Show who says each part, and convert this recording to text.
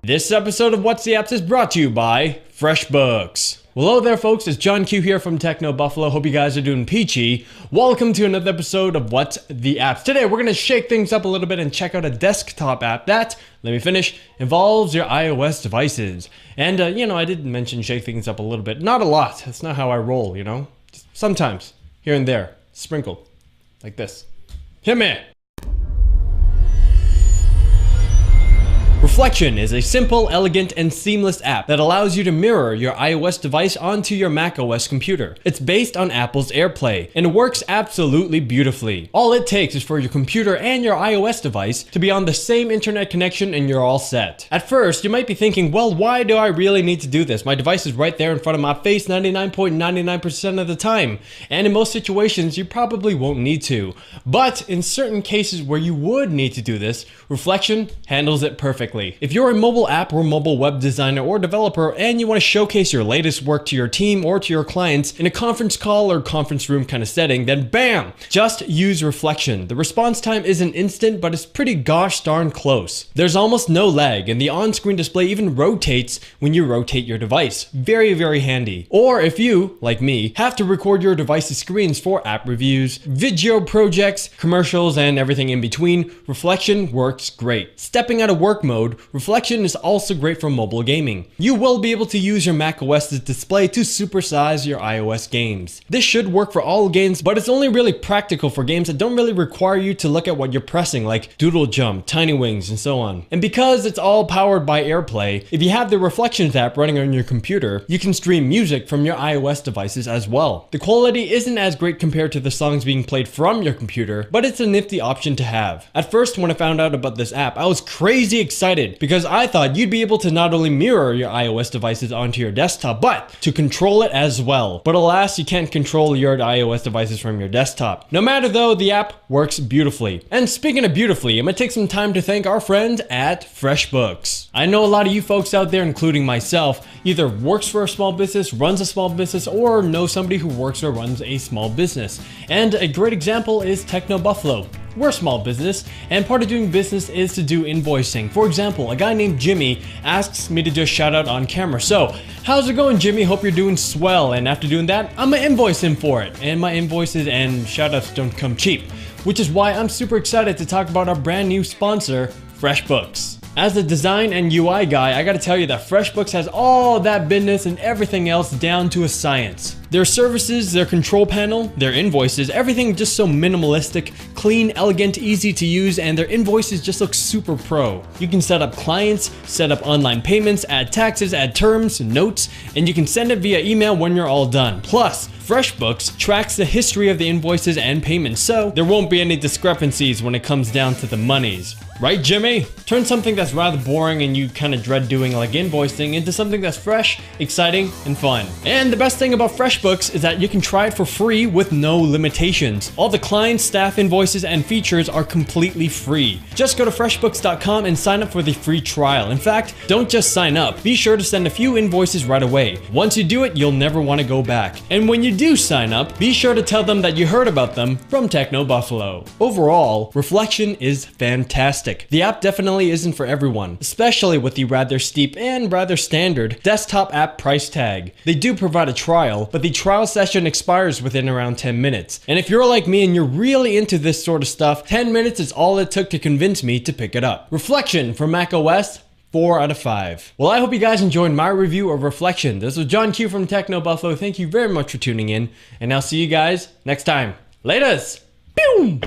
Speaker 1: This episode of What's the Apps is brought to you by FreshBooks. Well, hello there folks, it's John Q here from Techno Buffalo. Hope you guys are doing peachy. Welcome to another episode of What's the Apps. Today we're going to shake things up a little bit and check out a desktop app that, let me finish, involves your iOS devices. And I did mention shake things up a little bit. Not a lot, that's not how I roll, Just sometimes, here and there, sprinkle, like this. Hit me! Reflection is a simple, elegant, and seamless app that allows you to mirror your iOS device onto your macOS computer. It's based on Apple's AirPlay, and it works absolutely beautifully. All it takes is for your computer and your iOS device to be on the same internet connection and you're all set. At first, you might be thinking, well, why do I really need to do this? My device is right there in front of my face 99.99% of the time, and in most situations, you probably won't need to. But in certain cases where you would need to do this, Reflection handles it perfectly. If you're a mobile app or mobile web designer or developer and you want to showcase your latest work to your team or to your clients in a conference call or conference room kind of setting, then bam, just use Reflection. The response time isn't instant, but it's pretty gosh darn close. There's almost no lag, and the on-screen display even rotates when you rotate your device. Very, very handy. Or if you, like me, have to record your device's screens for app reviews, video projects, commercials, and everything in between, Reflection works great. Stepping out of work mode, Reflection is also great for mobile gaming. You will be able to use your macOS's display to supersize your iOS games. This should work for all games, but it's only really practical for games that don't really require you to look at what you're pressing, like Doodle Jump, Tiny Wings, and so on. And because it's all powered by AirPlay, if you have the Reflections app running on your computer, you can stream music from your iOS devices as well. The quality isn't as great compared to the songs being played from your computer, but it's a nifty option to have. At first, when I found out about this app, I was crazy excited because I thought you'd be able to not only mirror your iOS devices onto your desktop, but to control it as well. But alas, you can't control your iOS devices from your desktop. No matter though, the app works beautifully. And speaking of beautifully, I'm gonna take some time to thank our friends at FreshBooks. I know a lot of you folks out there, including myself, either works for a small business, runs a small business, or know somebody who works or runs a small business. And a great example is Techno Buffalo. We're a small business, and part of doing business is to do invoicing. For example, a guy named Jimmy asks me to do a shout out on camera. So, how's it going, Jimmy? Hope you're doing swell. And after doing that, I'm gonna invoice him for it. And my invoices and shout outs don't come cheap, which is why I'm super excited to talk about our brand new sponsor, FreshBooks. As a design and UI guy, I gotta tell you that FreshBooks has all that business and everything else down to a science. Their services, their control panel, their invoices, everything just so minimalistic, clean, elegant, easy to use, and their invoices just look super pro. You can set up clients, set up online payments, add taxes, add terms, notes, and you can send it via email when you're all done. Plus, FreshBooks tracks the history of the invoices and payments, so there won't be any discrepancies when it comes down to the monies. Right, Jimmy? Turn something that's rather boring and you kind of dread doing like invoicing into something that's fresh, exciting, and fun. And the best thing about FreshBooks is that you can try it for free with no limitations. All the client, staff invoices, and features are completely free. Just go to freshbooks.com and sign up for the free trial. In fact, don't just sign up. Be sure to send a few invoices right away. Once you do it, you'll never want to go back. And when you do sign up, be sure to tell them that you heard about them from Techno Buffalo. Overall, Reflection is fantastic. The app definitely isn't for everyone, especially with the rather steep and rather standard desktop app price tag. They do provide a trial, but the trial session expires within around 10 minutes. And if you're like me and you're really into this sort of stuff, 10 minutes is all it took to convince me to pick it up. Reflection for macOS, 4 out of 5. Well, I hope you guys enjoyed my review of Reflection. This was John Q from Techno Buffalo. Thank you very much for tuning in, and I'll see you guys next time. Laters! Pew!